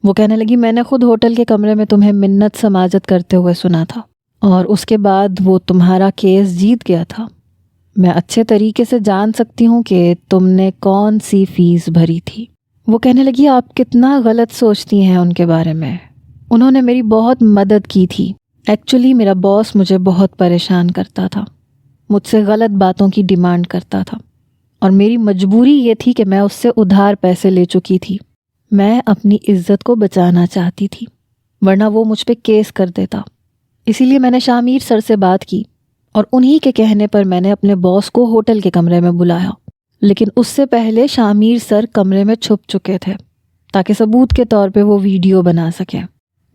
وہ کہنے لگی میں نے خود ہوٹل کے کمرے میں تمہیں منت سماجت کرتے ہوئے سنا تھا، اور اس کے بعد وہ تمہارا کیس جیت گیا تھا۔ میں اچھے طریقے سے جان سکتی ہوں کہ تم نے کون سی فیس بھری تھی۔ وہ کہنے لگی آپ کتنا غلط سوچتی ہیں ان کے بارے میں، انہوں نے میری بہت مدد کی تھی۔ ایکچولی میرا باس مجھے بہت پریشان کرتا تھا، مجھ سے غلط باتوں کی ڈیمانڈ کرتا تھا، اور میری مجبوری یہ تھی کہ میں اس سے ادھار پیسے لے چکی تھی۔ میں اپنی عزت کو بچانا چاہتی تھی، ورنہ وہ مجھ پہ کیس کر دیتا۔ اسی لیے میں نے شامیر سر سے بات کی، اور انہی کے کہنے پر میں نے اپنے باس کو ہوٹل کے کمرے میں بلایا، لیکن اس سے پہلے شامیر سر کمرے میں چھپ چکے تھے تاکہ ثبوت کے طور پہ وہ ویڈیو بنا سکیں۔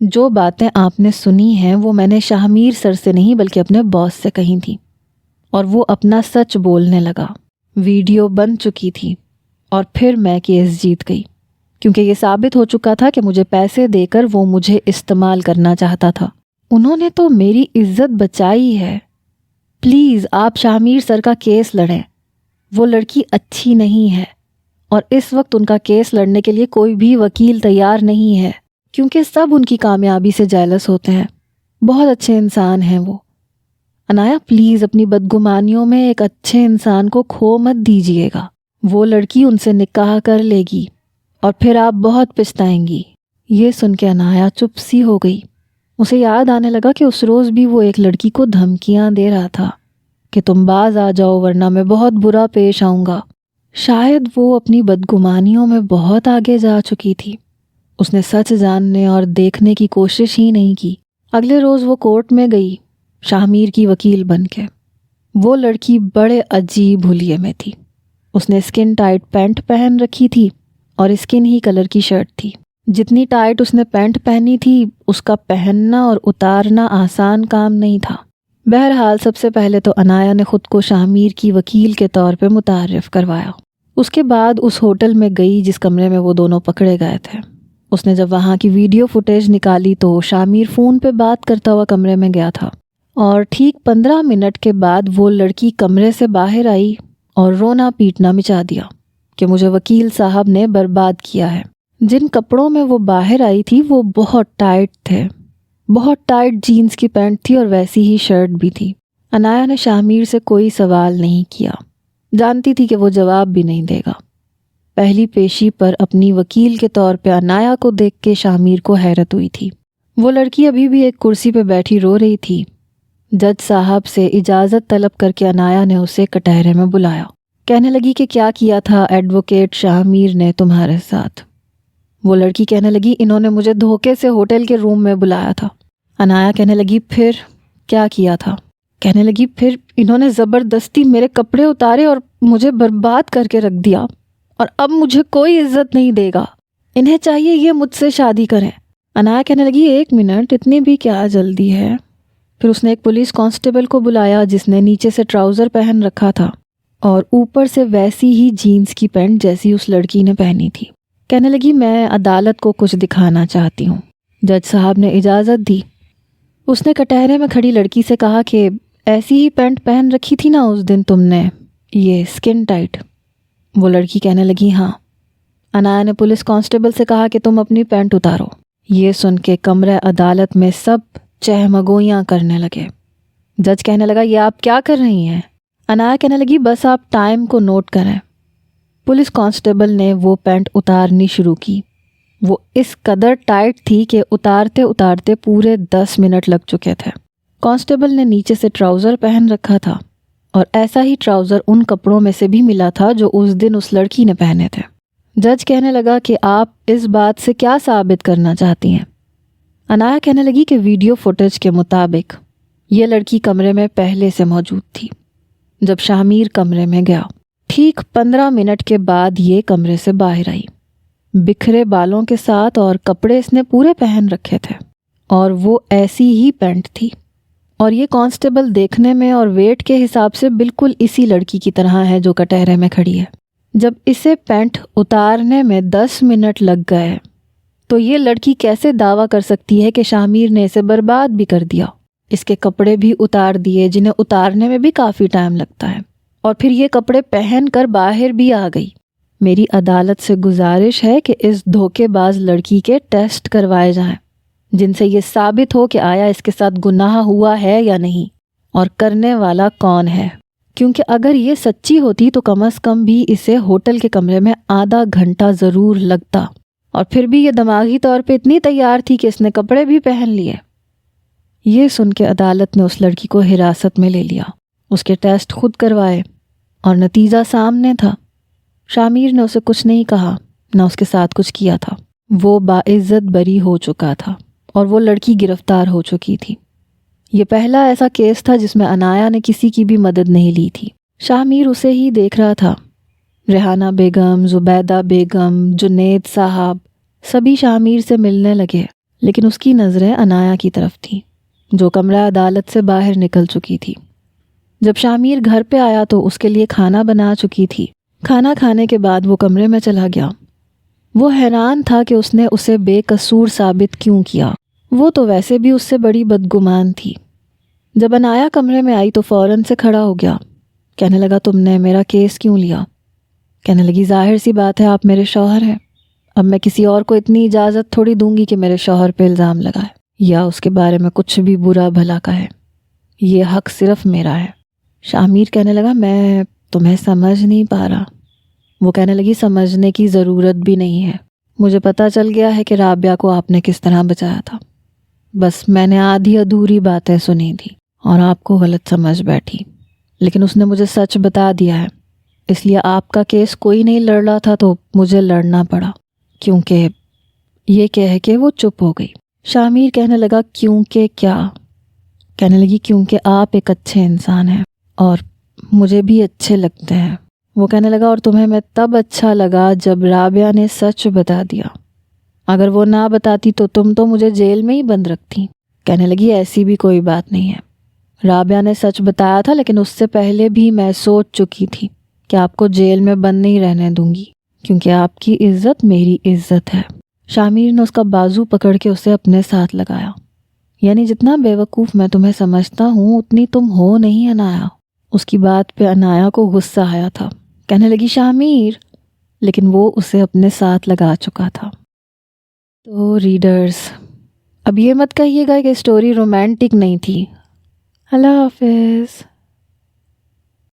جو باتیں آپ نے سنی ہیں وہ میں نے شاہمیر سر سے نہیں بلکہ اپنے باس سے کہی تھی، اور وہ اپنا سچ بولنے لگا۔ ویڈیو بن چکی تھی اور پھر میں کیس جیت گئی، کیونکہ یہ ثابت ہو چکا تھا کہ مجھے پیسے دے کر وہ مجھے استعمال کرنا چاہتا تھا۔ انہوں نے تو میری عزت بچائی ہے۔ پلیز آپ شاہمیر سر کا کیس لڑیں، وہ لڑکی اچھی نہیں ہے، اور اس وقت ان کا کیس لڑنے کے لیے کوئی بھی وکیل تیار نہیں ہے، کیونکہ سب ان کی کامیابی سے جیلس ہوتے ہیں۔ بہت اچھے انسان ہیں وہ۔ انایا پلیز اپنی بدگمانیوں میں ایک اچھے انسان کو کھو مت دیجیے گا۔ وہ لڑکی ان سے نکاح کر لے گی اور پھر آپ بہت پچھتائیں گی۔ یہ سن کے انایا چپ سی ہو گئی۔ اسے یاد آنے لگا کہ اس روز بھی وہ ایک لڑکی کو دھمکیاں دے رہا تھا کہ تم باز آ جاؤ ورنہ میں بہت برا پیش آؤں گا۔ شاید وہ اپنی بدگمانیوں میں بہت آگے جا چکی تھی۔ اس نے سچ جاننے اور دیکھنے کی کوشش ہی نہیں کی۔ اگلے روز وہ کورٹ میں گئی شاہمیر کی وکیل بن کے۔ وہ لڑکی بڑے عجیب حلیے میں تھی۔ اس نے اسکن ٹائٹ پینٹ پہن رکھی تھی اور اسکن ہی کلر کی شرٹ تھی۔ جتنی ٹائٹ اس نے پینٹ پہنی تھی اس کا پہننا اور اتارنا آسان کام نہیں تھا۔ بہرحال سب سے پہلے تو انایا نے خود کو شاہمیر کی وکیل کے طور پہ متعارف کروایا۔ اس کے بعد اس ہوٹل میں گئی جس کمرے میں وہ دونوں پکڑے گئے تھے۔ اس نے جب وہاں کی ویڈیو فوٹیج نکالی تو شاہمیر فون پہ بات کرتا ہوا کمرے میں گیا تھا، اور ٹھیک 15 منٹ کے بعد وہ لڑکی کمرے سے باہر آئی اور رونا پیٹنا مچا دیا کہ مجھے وکیل صاحب نے برباد کیا ہے۔ جن کپڑوں میں وہ باہر آئی تھی وہ بہت ٹائٹ تھے، بہت ٹائٹ جینز کی پینٹ تھی اور ویسی ہی شرٹ بھی تھی۔ انایا نے شاہمیر سے کوئی سوال نہیں کیا، جانتی تھی کہ وہ جواب بھی نہیں دے گا۔ پہلی پیشی پر اپنی وکیل کے طور پہ انایا کو دیکھ کے شاہمیر کو حیرت ہوئی تھی۔ وہ لڑکی ابھی بھی ایک کرسی پہ بیٹھی رو رہی تھی۔ جج صاحب سے اجازت طلب کر کے انایا نے اسے کٹہرے میں بلایا۔ کہنے لگی کہ کیا کیا تھا ایڈوکیٹ شاہمیر نے تمہارے ساتھ؟ وہ لڑکی کہنے لگی انہوں نے مجھے دھوکے سے ہوٹل کے روم میں بلایا تھا۔ انایا کہنے لگی پھر کیا کیا تھا؟ کہنے لگی پھر انہوں نے زبردستی میرے کپڑے اتارے اور مجھے برباد کر کے رکھ دیا، اور اب مجھے کوئی عزت نہیں دے گا۔ انہیں چاہیے یہ مجھ سے شادی کریں۔ انایا کہنے لگی 1 منٹ، اتنی بھی کیا جلدی ہے؟ پھر اس نے ایک پولیس کانسٹیبل کو بلایا جس نے نیچے سے ٹراؤزر پہن رکھا تھا اور اوپر سے ویسی ہی جینز کی پینٹ جیسی اس لڑکی نے پہنی تھی۔ کہنے لگی میں عدالت کو کچھ دکھانا چاہتی ہوں۔ جج صاحب نے اجازت دی۔ اس نے کٹہرے میں کھڑی لڑکی سے کہا کہ ایسی ہی پینٹ پہن رکھی تھی نا اس دن تم نے، یہ اسکن ٹائٹ؟ وہ لڑکی کہنے لگی ہاں۔ انایا نے پولیس کانسٹیبل سے کہا کہ تم اپنی پینٹ اتارو۔ یہ سن کے کمرہ عدالت میں سب چہمگوئیاں کرنے لگے۔ جج کہنے لگا یہ آپ کیا کر رہی ہیں؟ انایا کہنے لگی بس آپ ٹائم کو نوٹ کریں۔ پولیس کانسٹیبل نے وہ پینٹ اتارنی شروع کی۔ وہ اس قدر ٹائٹ تھی کہ اتارتے اتارتے پورے 10 منٹ لگ چکے تھے۔ کانسٹیبل نے نیچے سے ٹراؤزر پہن رکھا تھا اور ایسا ہی ٹراؤزر ان کپڑوں میں سے بھی ملا تھا جو اس دن اس لڑکی نے پہنے تھے۔ جج کہنے لگا کہ آپ اس بات سے کیا ثابت کرنا چاہتی ہیں؟ انایا کہنے لگی کہ ویڈیو فوٹیج کے مطابق یہ لڑکی کمرے میں پہلے سے موجود تھی جب شاہمیر کمرے میں گیا۔ ٹھیک 15 منٹ کے بعد یہ کمرے سے باہر آئی، بکھرے بالوں کے ساتھ، اور کپڑے اس نے پورے پہن رکھے تھے اور وہ ایسی ہی پینٹ تھی، اور یہ کانسٹیبل دیکھنے میں اور ویٹ کے حساب سے بالکل اسی لڑکی کی طرح ہے جو کٹہرے میں کھڑی ہے۔ جب اسے پینٹ اتارنے میں 10 منٹ لگ گئے تو یہ لڑکی کیسے دعویٰ کر سکتی ہے کہ شاہمیر نے اسے برباد بھی کر دیا؟ اس کے کپڑے بھی اتار دیے جنہیں اتارنے میں بھی کافی ٹائم لگتا ہے، اور پھر یہ کپڑے پہن کر باہر بھی آ گئی۔ میری عدالت سے گزارش ہے کہ اس دھوکے باز لڑکی کے ٹیسٹ کروائے جائیں جن سے یہ ثابت ہو کہ آیا اس کے ساتھ گناہ ہوا ہے یا نہیں، اور کرنے والا کون ہے، کیونکہ اگر یہ سچی ہوتی تو کم از کم بھی اسے ہوٹل کے کمرے میں آدھا گھنٹہ ضرور لگتا، اور پھر بھی یہ دماغی طور پہ اتنی تیار تھی کہ اس نے کپڑے بھی پہن لیے۔ یہ سن کے عدالت نے اس لڑکی کو حراست میں لے لیا، اس کے ٹیسٹ خود کروائے، اور نتیجہ سامنے تھا۔ شاہمیر نے اسے کچھ نہیں کہا، نہ اس کے ساتھ کچھ کیا تھا۔ وہ باعزت بری ہو چکا تھا اور وہ لڑکی گرفتار ہو چکی تھی۔ یہ پہلا ایسا کیس تھا جس میں انایا نے کسی کی بھی مدد نہیں لی تھی۔ شاہمیر اسے ہی دیکھ رہا تھا۔ ریحانہ بیگم، زبیدہ بیگم، جنید صاحب سبھی شاہمیر سے ملنے لگے، لیکن اس کی نظریں عنایا کی طرف تھیں جو کمرہ عدالت سے باہر نکل چکی تھی۔ جب شامیر گھر پہ آیا تو اس کے لیے کھانا بنا چکی تھی۔ کھانا کھانے کے بعد وہ کمرے میں چلا گیا۔ وہ حیران تھا کہ اس نے اسے بے قصور ثابت کیوں کیا، وہ تو ویسے بھی اس سے بڑی بدگمان تھی۔ جب عنایا کمرے میں آئی تو فوراً سے کھڑا ہو گیا۔ کہنے لگا تم نے میرا کیس کیوں لیا؟ کہنے لگی ظاہر سی بات ہے آپ میرے شوہر ہیں، اب میں کسی اور کو اتنی اجازت تھوڑی دوں گی کہ میرے شوہر پہ الزام لگائے یا اس کے بارے میں کچھ بھی برا بھلا کہے، یہ حق صرف میرا ہے۔ شامیر کہنے لگا میں تمہیں سمجھ نہیں پا رہا۔ وہ کہنے لگی سمجھنے کی ضرورت بھی نہیں ہے، مجھے پتہ چل گیا ہے کہ رابعہ کو آپ نے کس طرح بچایا تھا، بس میں نے آدھی ادھوری باتیں سنی تھی اور آپ کو غلط سمجھ بیٹھی، لیکن اس نے مجھے سچ بتا دیا ہے، اس لیے آپ کا کیس کوئی نہیں لڑ رہا تھا تو مجھے لڑنا پڑا۔ کیونکہ یہ کہہ کے وہ چپ ہو گئی۔ شامیر کہنے لگا کیونکہ کیا؟ کہنے لگی کیونکہ آپ ایک اچھے انسان ہیں اور مجھے بھی اچھے لگتے ہیں۔ وہ کہنے لگا اور تمہیں میں تب اچھا لگا جب رابعہ نے سچ بتا دیا، اگر وہ نہ بتاتی تو تم تو مجھے جیل میں ہی بند رکھتی۔ کہنے لگی ایسی بھی کوئی بات نہیں ہے، رابعہ نے سچ بتایا تھا لیکن اس سے پہلے بھی میں سوچ چکی تھی کہ آپ کو جیل میں بند نہیں رہنے دوں گی کیونکہ آپ کی عزت میری عزت ہے۔ شامیر نے اس کا بازو پکڑ کے اسے اپنے ساتھ لگایا۔ یعنی جتنا بیوقوف میں تمہیں سمجھتا ہوں اتنی تم ہو نہیں عنایا۔ اس کی بات پہ عنایا کو غصہ آیا تھا، کہنے لگی شامیر، لیکن وہ اسے اپنے ساتھ لگا چکا تھا۔ تو ریڈرز اب یہ مت کہیے گا کہ اسٹوری رومانٹک نہیں تھی۔ اللہ حافظ۔